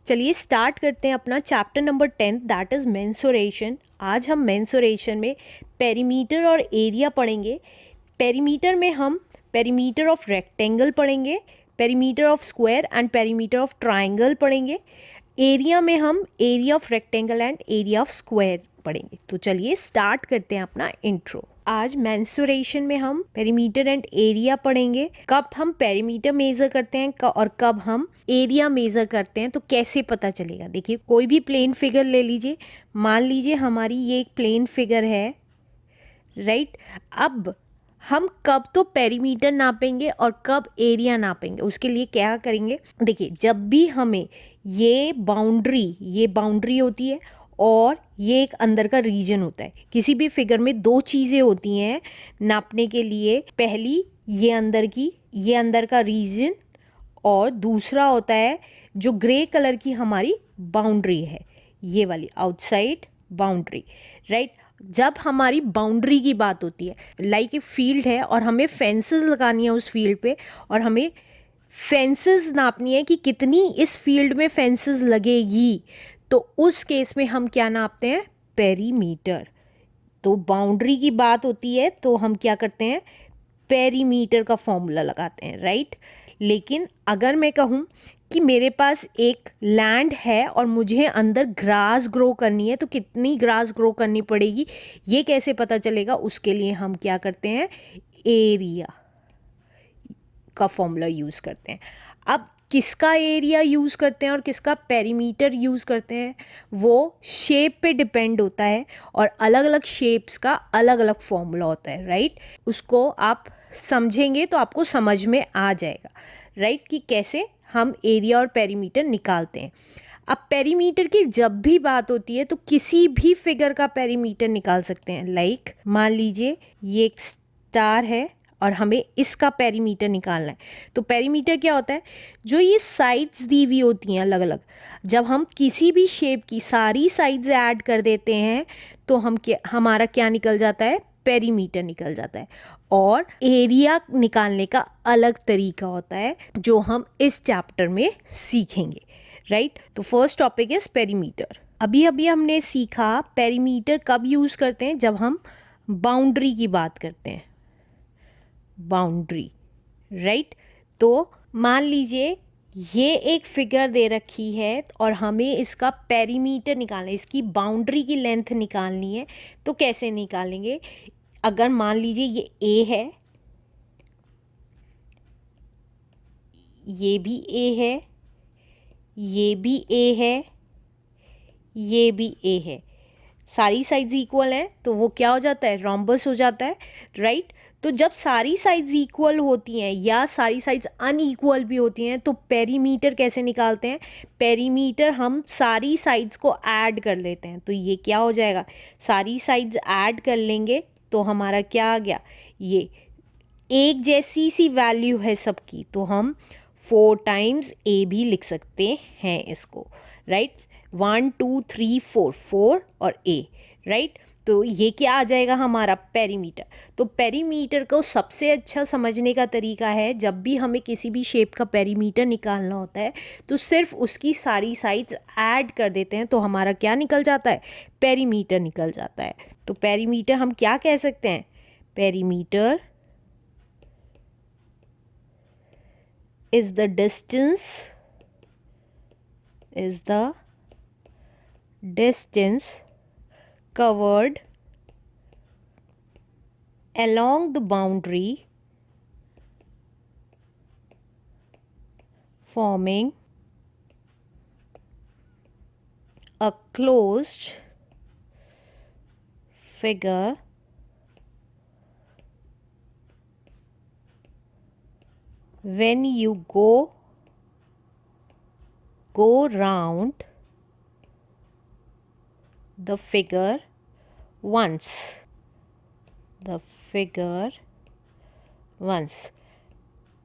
चलिए स्टार्ट करते हैं अपना chapter number 10 that is mensuration. आज हम मेंसुरेशन में पेरीमीटर और एरिया पढ़ेंगे। पेरीमीटर में हम पेरीमीटर ऑफ रेक्टेंगल पढ़ेंगे, perimeter of square and perimeter of triangle पढ़ेंगे। एरिया में हम area of rectangle and area of square पढ़ेंगे। तो चलिए स्टार्ट करते हैं अपना इंट्रो। आज मेंसुरेशन में हम पेरीमीटर एंड एरिया पढ़ेंगे। कब हम पेरीमीटर मेजर करते हैं और कब हम एरिया मेजर करते हैं, तो कैसे पता चलेगा। देखिए, कोई भी प्लेन फिगर ले लीजिए। मान लीजिए हमारी ये एक प्लेन फिगर है, राइट। अब हम कब तो पेरीमीटर नापेंगे और कब एरिया नापेंगे, उसके लिए क्या करेंगे। देखिए, जब भी हमें ये बाउंड्री होती है और ये एक अंदर का रीजन होता है। किसी भी फिगर में दो चीज़ें होती हैं नापने के लिए। पहली ये अंदर का रीजन, और दूसरा होता है जो ग्रे कलर की हमारी बाउंड्री है, ये वाली आउटसाइड बाउंड्री, राइट। जब हमारी बाउंड्री की बात होती है, लाइक ए फील्ड है और हमें फेंसेस लगानी है उस फील्ड पे, और हमें फेंसेस नापनी है कि कितनी इस फील्ड में फेंसेस लगेगी, तो उस केस में हम क्या नापते हैं, पेरीमीटर। तो बाउंड्री की बात होती है तो हम क्या करते हैं, पेरीमीटर का फॉर्मूला लगाते हैं, राइट। लेकिन अगर मैं कहूँ कि मेरे पास एक लैंड है और मुझे अंदर ग्रास ग्रो करनी है, तो कितनी ग्रास ग्रो करनी पड़ेगी, ये कैसे पता चलेगा। उसके लिए हम क्या करते हैं, एरिया का फॉर्मूला यूज़ करते हैं। अब किसका एरिया यूज़ करते हैं और किसका पेरीमीटर यूज़ करते हैं, वो शेप पे डिपेंड होता है, और अलग अलग शेप्स का अलग अलग फॉर्मूला होता है, राइट। उसको आप समझेंगे तो आपको समझ में आ जाएगा, राइट, कि कैसे हम एरिया और पेरीमीटर निकालते हैं। अब पेरीमीटर की जब भी बात होती है तो किसी भी फिगर का पेरीमीटर निकाल सकते हैं। लाइक मान लीजिए ये एक स्टार है और हमें इसका पेरीमीटर निकालना है। तो पेरीमीटर क्या होता है, जो ये साइड्स दी हुई होती हैं अलग अलग, जब हम किसी भी शेप की सारी साइड्स ऐड कर देते हैं तो हमारा क्या निकल जाता है, पेरीमीटर निकल जाता है। और एरिया निकालने का अलग तरीका होता है जो हम इस चैप्टर में सीखेंगे, राइट। तो फर्स्ट टॉपिक इज पेरीमीटर। अभी हमने सीखा पेरीमीटर कब यूज़ करते हैं, जब हम बाउंड्री की बात करते हैं, बाउंड्री, राइट। तो मान लीजिए ये एक फिगर दे रखी है और हमें इसका पेरीमीटर निकालना है, इसकी बाउंड्री की लेंथ निकालनी है। तो कैसे निकालेंगे, अगर मान लीजिए ये ए है, ये भी ए है, ये भी ए है, ये भी ए है, सारी साइड्स इक्वल हैं, तो वो क्या हो जाता है, रोम्बस हो जाता है, राइट। तो जब सारी साइड्स इक्वल होती हैं या सारी साइड्स अनइक्वल भी होती हैं, तो पेरीमीटर कैसे निकालते हैं, पेरीमीटर हम सारी साइड्स को ऐड कर लेते हैं। तो ये क्या हो जाएगा, सारी साइड्स ऐड कर लेंगे तो हमारा क्या आ गया, ये एक जैसी सी वैल्यू है सबकी, तो हम 4 टाइम्स ए भी लिख सकते हैं इसको, राइट। 1 2 3 4 4 और ए, राइट। तो ये क्या आ जाएगा, हमारा पेरीमीटर। तो पेरीमीटर को सबसे अच्छा समझने का तरीका है, जब भी हमें किसी भी शेप का पेरीमीटर निकालना होता है तो सिर्फ उसकी सारी साइड्स ऐड कर देते हैं, तो हमारा क्या निकल जाता है, पेरीमीटर निकल जाता है। तो पेरीमीटर हम क्या कह सकते हैं, perimeter is the distance covered along the boundary forming a closed figure when you go round the figure once,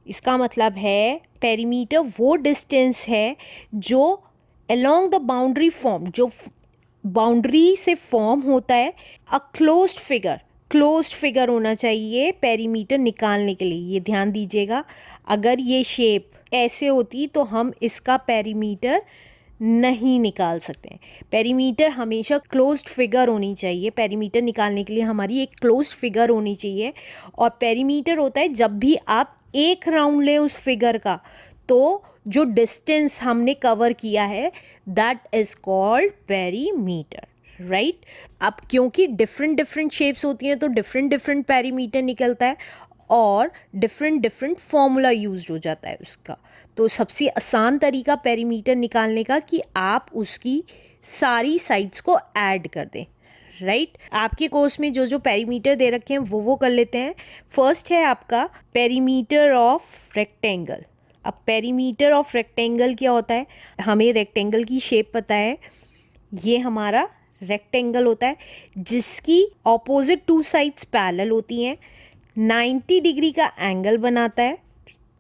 इसका मतलब है पेरीमीटर वो डिस्टेंस है जो अलोंग द बाउंड्री फॉर्म, जो बाउंड्री से फॉर्म होता है। अ क्लोज्ड फिगर होना चाहिए पेरीमीटर निकालने के लिए, ये ध्यान दीजिएगा। अगर ये शेप ऐसे होती तो हम इसका पेरीमीटर नहीं निकाल सकते हैं। पेरीमीटर हमेशा क्लोज्ड फिगर होनी चाहिए। पेरीमीटर निकालने के लिए हमारी एक क्लोज्ड फिगर होनी चाहिए। और पेरीमीटर होता है जब भी आप एक राउंड लें उस फिगर का, तो जो डिस्टेंस हमने कवर किया है that is called perimeter, right. अब क्योंकि डिफरेंट डिफरेंट शेप्स होती हैं तो डिफरेंट डिफरेंट पेरीमीटर निकलता है और डिफरेंट डिफरेंट फॉर्मूला यूज्ड हो जाता है उसका। तो सबसे आसान तरीका पेरीमीटर निकालने का कि आप उसकी सारी साइड्स को ऐड कर दें, राइट। आपके कोर्स में जो जो पेरीमीटर दे रखे हैं वो कर लेते हैं। फर्स्ट है आपका पेरीमीटर ऑफ रेक्टेंगल। अब पेरीमीटर ऑफ रेक्टेंगल क्या होता है, हमें रेक्टेंगल की शेप पता है, ये हमारा रेक्टेंगल होता है जिसकी ऑपोजिट टू साइड्स पैरेलल होती हैं, 90 डिग्री का एंगल बनाता है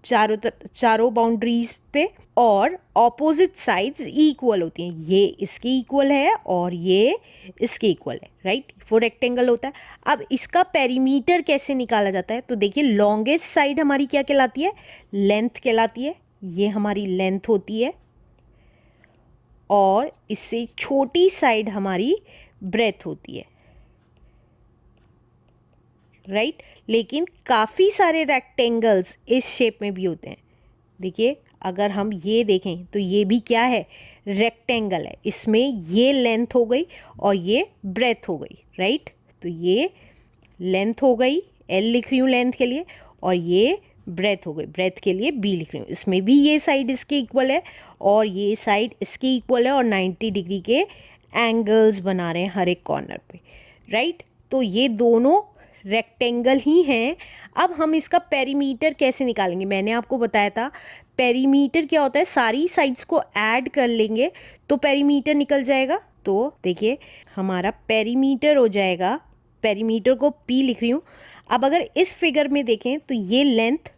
चारों बाउंड्रीज पे, और ऑपोजिट साइड्स इक्वल होती हैं, ये इसके इक्वल है और ये इसके इक्वल है, राइट। वो रेक्टेंगल होता है। अब इसका पेरीमीटर कैसे निकाला जाता है, तो देखिए लॉन्गेस्ट साइड हमारी क्या कहलाती है, लेंथ कहलाती है, ये हमारी लेंथ होती है, और इससे छोटी साइड हमारी ब्रेथ होती है, राइट। लेकिन काफ़ी सारे रेक्टेंगल्स इस शेप में भी होते हैं। देखिए अगर हम ये देखें तो ये भी क्या है, रेक्टेंगल है, इसमें ये लेंथ हो गई और ये ब्रेथ हो गई, राइट। तो ये लेंथ हो गई, एल लिख रही हूँ लेंथ के लिए, और ये ब्रेथ हो गई, ब्रेथ के लिए बी लिख रही हूँ। इसमें भी ये साइड इसके इक्वल है और ये साइड इसके इक्वल है, और 90 डिग्री के एंगल्स बना रहे हैं हर एक कॉर्नर पे, राइट। तो ये दोनों रेक्टेंगल ही हैं। अब हम इसका पेरीमीटर कैसे निकालेंगे, मैंने आपको बताया था पेरीमीटर क्या होता है, सारी साइड्स को ऐड कर लेंगे तो पेरीमीटर निकल जाएगा। तो देखिए हमारा पेरीमीटर हो जाएगा, पेरीमीटर को पी लिख रही हूँ। अब अगर इस फिगर में देखें तो ये लेंथ,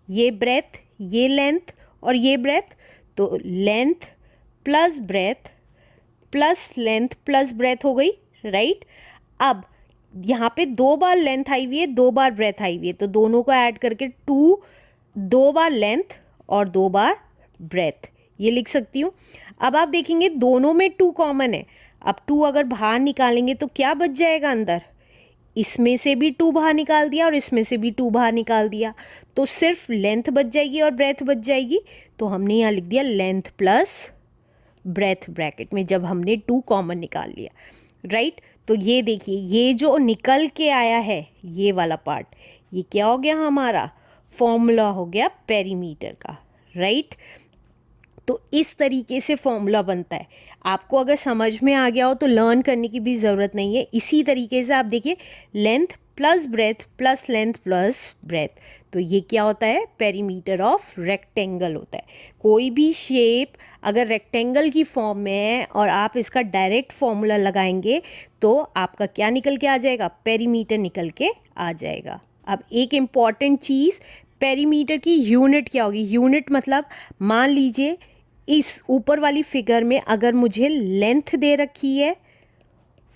ये ब्रेथ, ये लेंथ और ये ब्रेथ, तो length plus breadth plus length plus breadth हो गई, राइट। अब यहाँ पे 2 बार लेंथ आई हुई है, 2 बार ब्रेथ आई हुई है, तो दोनों को ऐड करके 2 बार लेंथ और 2 बार ब्रेथ ये लिख सकती हूँ। अब आप देखेंगे दोनों में 2 कॉमन है। अब 2 अगर बाहर निकालेंगे तो क्या बच जाएगा अंदर, इसमें से भी 2 बाहर निकाल दिया और इसमें से भी 2 बाहर निकाल दिया, तो सिर्फ लेंथ बच जाएगी और ब्रेथ बच जाएगी। तो हमने यहाँ लिख दिया लेंथ प्लस ब्रेथ ब्रैकेट में, जब हमने 2 कॉमन निकाल लिया, राइट। तो ये देखिए ये जो निकल के आया है ये वाला पार्ट, ये क्या हो गया, हमारा फॉर्मूला हो गया पेरीमीटर का, राइट। तो इस तरीके से फॉर्मूला बनता है। आपको अगर समझ में आ गया हो तो लर्न करने की भी ज़रूरत नहीं है। इसी तरीके से आप देखिए length plus breadth plus length plus breadth, तो ये क्या होता है, पेरीमीटर ऑफ रेक्टेंगल होता है। कोई भी शेप अगर रेक्टेंगल की फॉर्म में है और आप इसका डायरेक्ट फॉर्मूला लगाएंगे तो आपका क्या निकल के आ जाएगा, पेरीमीटर निकल के आ जाएगा। अब एक इम्पॉर्टेंट चीज़, पेरीमीटर की यूनिट क्या होगी, यूनिट मतलब मान लीजिए इस ऊपर वाली फिगर में अगर मुझे लेंथ दे रखी है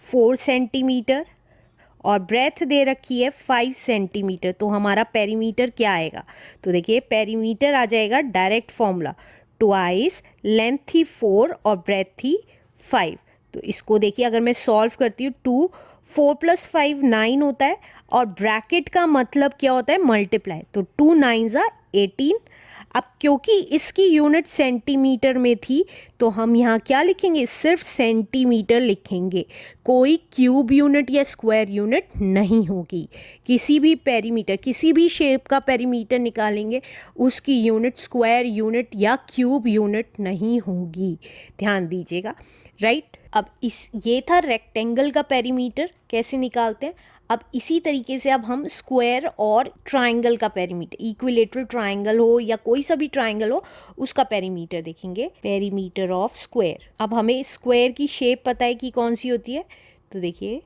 4 सेंटीमीटर और ब्रेथ दे रखी है 5 सेंटीमीटर, तो हमारा पेरीमीटर क्या आएगा, तो देखिए पेरीमीटर आ जाएगा डायरेक्ट फॉर्मूला, ट्वाइस लेंथ थी 4 और ब्रेथ थी 5। तो इसको देखिए अगर मैं सॉल्व करती हूँ 2 4 + 5 9 होता है, और ब्रैकेट का मतलब क्या होता है, मल्टीप्लाई, तो 2 9 18। अब क्योंकि इसकी यूनिट सेंटीमीटर में थी तो हम यहाँ क्या लिखेंगे, सिर्फ सेंटीमीटर लिखेंगे, कोई क्यूब यूनिट या स्क्वायर यूनिट नहीं होगी। किसी भी पेरीमीटर, किसी भी शेप का पेरीमीटर निकालेंगे उसकी यूनिट स्क्वायर यूनिट या क्यूब यूनिट नहीं होगी, ध्यान दीजिएगा, राइट। अब ये था रेक्टेंगल का पेरीमीटर कैसे निकालते हैं। अब इसी तरीके से अब हम स्क्वायर और ट्रायंगल का पेरीमीटर, इक्विलेटरल ट्रायंगल हो या कोई सा भी ट्रायंगल हो उसका पेरीमीटर देखेंगे, पेरीमीटर ऑफ स्क्वायर। अब हमें स्क्वायर की शेप पता है कि कौन सी होती है, तो देखिए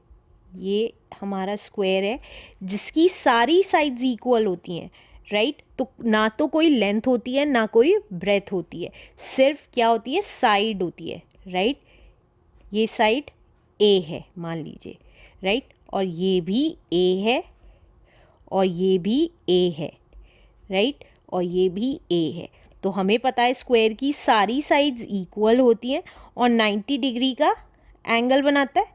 ये हमारा स्क्वायर है जिसकी सारी साइड्स इक्वल होती हैं, राइट। तो ना तो कोई लेंथ होती है ना कोई ब्रेथ होती है, सिर्फ क्या होती है, साइड होती है, राइट। ये साइड ए है मान लीजिए, राइट, और ये भी ए है और ये भी ए है, राइट, और ये भी ए है। तो हमें पता है स्क्वायर की सारी साइड्स इक्वल होती हैं और 90 डिग्री का एंगल बनाता है,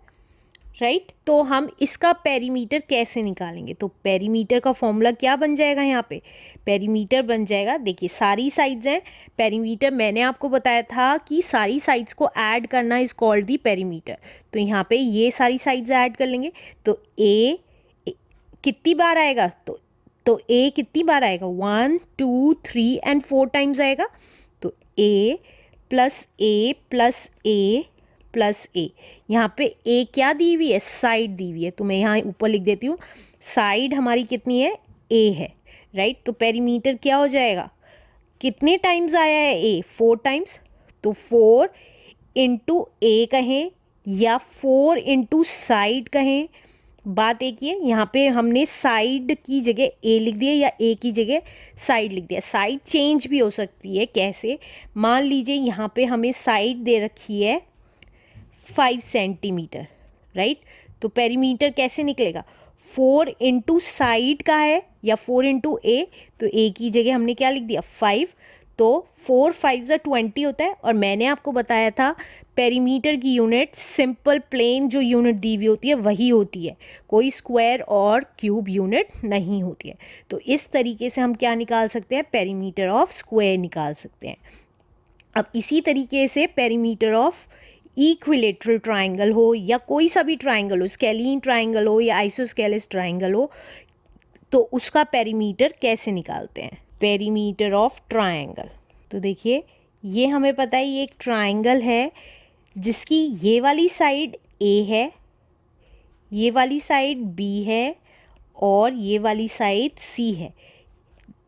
राइट। तो हम इसका पेरीमीटर कैसे निकालेंगे? तो पेरीमीटर का फॉर्मूला क्या बन जाएगा? यहाँ पे पेरीमीटर बन जाएगा, देखिए सारी साइड्स हैं, पेरीमीटर मैंने आपको बताया था कि सारी साइड्स को ऐड करना इज कॉल्ड दी पेरीमीटर। तो यहाँ पे ये सारी साइड्स ऐड कर लेंगे तो ए कितनी बार आएगा? तो ए कितनी बार आएगा? 1 2 3 एंड 4 टाइम्स आएगा। तो ए प्लस ए प्लस ए प्लस ए, यहाँ पे ए क्या दी हुई है? साइड दी हुई है, तो मैं यहाँ ऊपर लिख देती हूँ साइड हमारी कितनी है? ए है, राइट। तो पेरीमीटर क्या हो जाएगा? कितने टाइम्स आया है ए? 4 टाइम्स। तो 4 इंटू ए कहें या 4 इंटू साइड कहें, बात एक ही है। यहाँ पे हमने साइड की जगह ए लिख दिया या ए की जगह साइड लिख दिया। साइड चेंज भी हो सकती है, कैसे? मान लीजिए यहाँ पे हमें साइड दे रखी है 5 सेंटीमीटर, राइट। तो पेरीमीटर कैसे निकलेगा? 4 इंटू साइड का है या 4 इंटू ए, तो ए की जगह हमने क्या लिख दिया? 5। तो 4 5 20 होता है। और मैंने आपको बताया था पेरीमीटर की यूनिट सिंपल प्लेन जो यूनिट दी हुई होती है वही होती है, कोई स्क्वायर और क्यूब यूनिट नहीं होती है। तो इस तरीके से हम क्या निकाल सकते हैं? पेरीमीटर ऑफ स्क्वायर निकाल सकते हैं। अब इसी तरीके से पेरीमीटर ऑफ इक्विलेटरल ट्राइंगल हो या कोई सा भी ट्राइंगल हो, स्केलीन ट्राइंगल हो या आइसोस्केलेस ट्राइंगल हो, तो उसका पेरीमीटर कैसे निकालते हैं? पेरीमीटर ऑफ ट्राइंगल, तो देखिए ये हमें पता है ये एक ट्राइंगल है जिसकी ये वाली साइड ए है, ये वाली साइड बी है और ये वाली साइड सी है।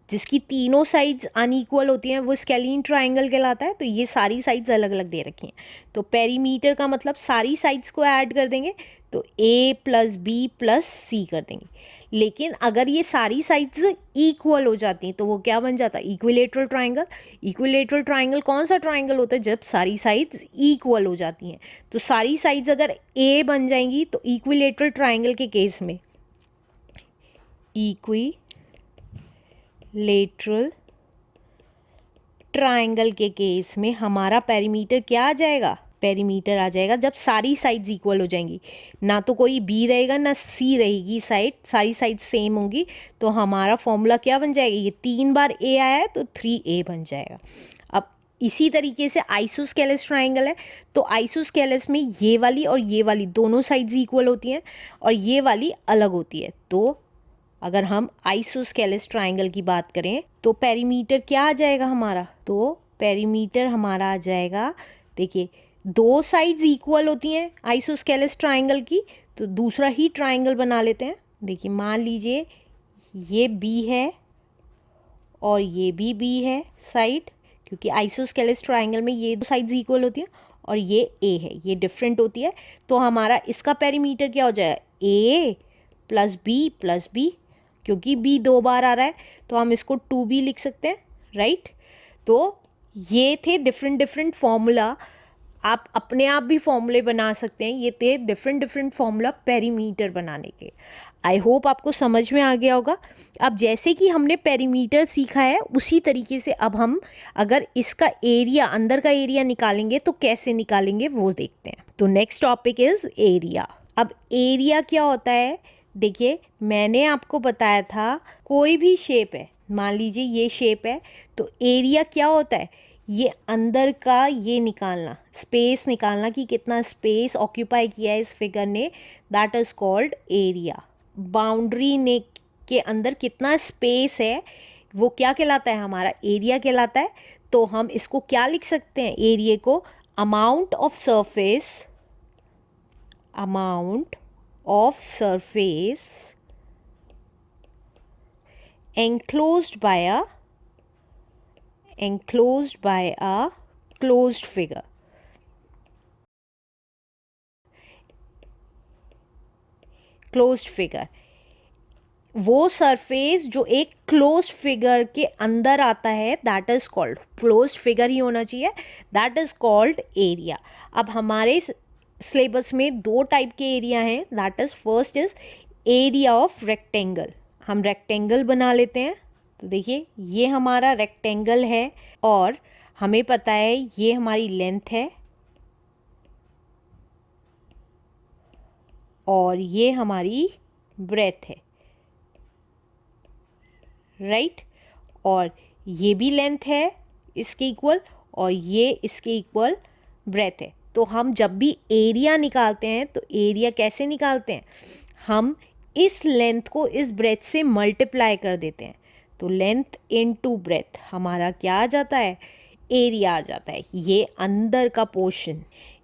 जिसकी तीनों साइड्स अनइक्वल होती हैं वो स्केलीन ट्राइंगल कहलाता है। तो ये सारी साइड्स अलग अलग दे रखी हैं। तो पेरीमीटर का मतलब सारी साइड्स को ऐड कर देंगे तो ए प्लस बी प्लस सी कर देंगे। लेकिन अगर ये सारी साइड्स इक्वल हो जाती हैं तो वो क्या बन जाता है? Equilateral triangle. इक्विलेटरल ट्राइंगल कौन सा ट्राइंगल होता है? जब सारी साइड्स इक्वल हो जाती हैं। तो सारी साइड्स अगर ए बन जाएंगी तो इक्विलेटरल ट्राइंगल के केस में इक्विलेटरल ट्राइंगल के केस में हमारा पेरीमीटर क्या आ जाएगा? पेरीमीटर आ जाएगा जब सारी साइड्स इक्वल हो जाएंगी, ना तो कोई बी रहेगा ना सी रहेगी साइड, सारी साइड सेम होंगी। तो हमारा फॉर्मूला क्या बन जाएगा? ये 3 बार ए आया है तो 3a बन जाएगा। अब इसी तरीके से आइसोस्केलेस ट्राइंगल है, तो आइसोस्केलेस में ये वाली और ये वाली दोनों साइड्स इक्वल होती हैं और ये वाली अलग होती है। तो अगर हम आइसोस्केलेस ट्राइंगल की बात करें तो पेरीमीटर क्या आ जाएगा हमारा? तो पेरीमीटर हमारा आ जाएगा, देखिए दो साइड्स इक्वल होती हैं आइसोस्केलेस ट्राइंगल की, तो दूसरा ही ट्राइंगल बना लेते हैं। देखिए मान लीजिए ये बी है और ये भी बी है साइड, क्योंकि आइसोस्केलेस ट्राइंगल में ये दो साइड्स इक्वल होती हैं और ये ए है, ये डिफरेंट होती है। तो हमारा इसका पेरीमीटर क्या हो जाएगा? ए प्लस बी, क्योंकि बी 2 बार आ रहा है तो हम इसको 2b लिख सकते हैं, राइट। तो ये थे डिफरेंट फॉर्मूला, आप अपने आप भी फॉर्मूले बना सकते हैं। ये थे डिफरेंट फॉर्मूला पेरीमीटर बनाने के। आई होप आपको समझ में आ गया होगा। अब जैसे कि हमने पेरीमीटर सीखा है उसी तरीके से अब हम अगर इसका एरिया, अंदर का एरिया निकालेंगे तो कैसे निकालेंगे वो देखते हैं। तो नेक्स्ट टॉपिक इज एरिया। अब एरिया क्या होता है? देखिए मैंने आपको बताया था कोई भी शेप है, मान लीजिए ये शेप है, तो एरिया क्या होता है? ये अंदर का ये निकालना, स्पेस निकालना कि कितना स्पेस ऑक्यूपाई किया है इस फिगर ने, that is called area. Boundary ने के अंदर कितना स्पेस है वो क्या कहलाता है? हमारा एरिया कहलाता है। तो हम इसको क्या लिख सकते हैं? एरिया को amount of surface enclosed by a closed figure. Closed figure, वो सरफेस जो एक क्लोज्ड फिगर के अंदर आता है, that is called, closed figure ही होना चाहिए, दैट इज कॉल्ड एरिया। अब हमारे सिलेबस में 2 टाइप के एरिया हैं, that is first is area of rectangle. हम रेक्टेंगल बना लेते हैं तो देखिए ये हमारा रेक्टेंगल है और हमें पता है ये हमारी लेंथ है और ये हमारी ब्रेथ है, राइट। और ये भी लेंथ है इसके इक्वल और ये इसके इक्वल ब्रेथ है। तो हम जब भी एरिया निकालते हैं तो एरिया कैसे निकालते हैं, हम इस लेंथ को इस ब्रेथ से मल्टीप्लाई कर देते हैं। तो लेंथ इनटू ब्रेथ हमारा क्या आ जाता है, एरिया आ जाता है। ये अंदर का पोर्शन,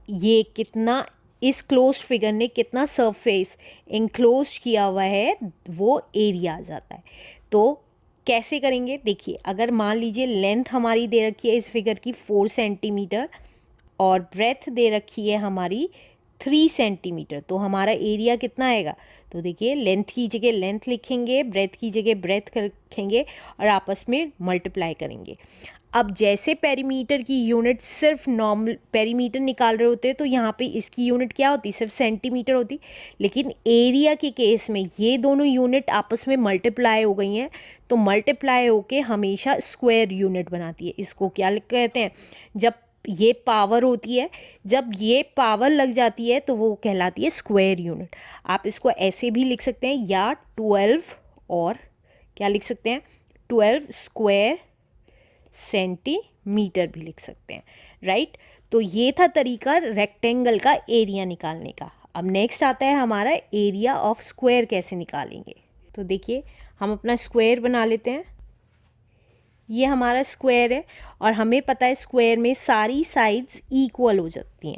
ये कितना इस क्लोज्ड फिगर ने कितना सरफेस इंक्लोज किया हुआ है वो एरिया आ जाता है। तो कैसे करेंगे, देखिए अगर मान लीजिए लेंथ हमारी दे रखी है इस फिगर की 4 सेंटीमीटर और ब्रेथ दे रखी है हमारी 3 सेंटीमीटर, तो हमारा एरिया कितना आएगा। तो देखिए लेंथ की जगह लेंथ लिखेंगे, ब्रेथ की जगह ब्रेथ लिखेंगे और आपस में मल्टीप्लाई करेंगे। अब जैसे पेरीमीटर की यूनिट सिर्फ नॉर्मल पेरीमीटर निकाल रहे होते हैं तो यहाँ पे इसकी यूनिट क्या होती, सिर्फ सेंटीमीटर होती। लेकिन एरिया के केस में ये दोनों यूनिट आपस में मल्टीप्लाई हो गई हैं, तो मल्टीप्लाई होके हमेशा स्क्वायर यूनिट बनाती है। इसको क्या कहते हैं, जब ये पावर होती है, जब ये पावर लग जाती है तो वो कहलाती है स्क्वायर यूनिट। आप इसको ऐसे भी लिख सकते हैं या 12 और क्या लिख सकते हैं, 12 स्क्वायर सेंटीमीटर भी लिख सकते हैं, राइट। तो ये था तरीका रेक्टेंगल का एरिया निकालने का। अब नेक्स्ट आता है हमारा एरिया ऑफ स्क्वायर कैसे निकालेंगे। तो देखिए हम अपना स्क्वायर बना लेते हैं, ये हमारा स्क्वायर है और हमें पता है स्क्वायर में सारी साइड्स इक्वल होती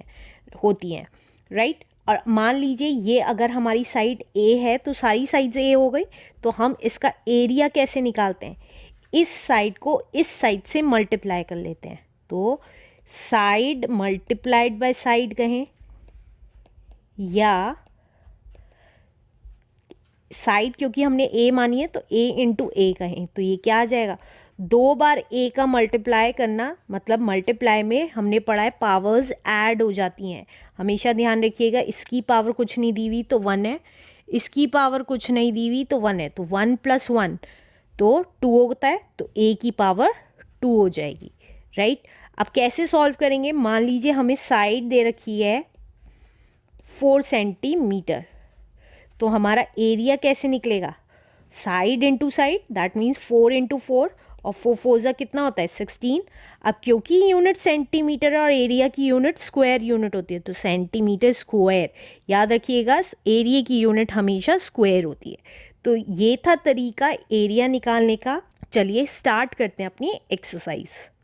हैं, राइट। और मान लीजिए ये अगर हमारी साइड ए है तो सारी साइड्स ए हो गई, तो हम इसका एरिया कैसे निकालते हैं, इस साइड को इस साइड से मल्टीप्लाई कर लेते हैं। तो साइड मल्टीप्लाइड बाय साइड कहें या साइड, क्योंकि हमने ए मानी है तो ए इंटू ए कहें, तो ये क्या आ जाएगा, 2 बार ए का मल्टीप्लाई करना, मतलब मल्टीप्लाई में हमने पढ़ा है पावर्स ऐड हो जाती हैं। हमेशा ध्यान रखिएगा, इसकी पावर कुछ नहीं दी हुई तो 1 है, इसकी पावर कुछ नहीं दी हुई तो 1 है, तो 1 + 1 तो 2 होता है, तो ए की पावर 2 हो जाएगी, राइट। अब कैसे सॉल्व करेंगे, मान लीजिए हमें साइड दे रखी है 4 सेंटीमीटर, तो हमारा एरिया कैसे निकलेगा, side into side, that means 4 × 4 और 4 4 कितना होता है 16। अब क्योंकि यूनिट सेंटीमीटर और एरिया की यूनिट स्क्वायर यूनिट होती है, तो सेंटीमीटर स्क्वायर, याद रखिएगा एरिया की यूनिट हमेशा स्क्वायर होती है। तो ये था तरीका एरिया निकालने का। चलिए स्टार्ट करते हैं अपनी एक्सरसाइज।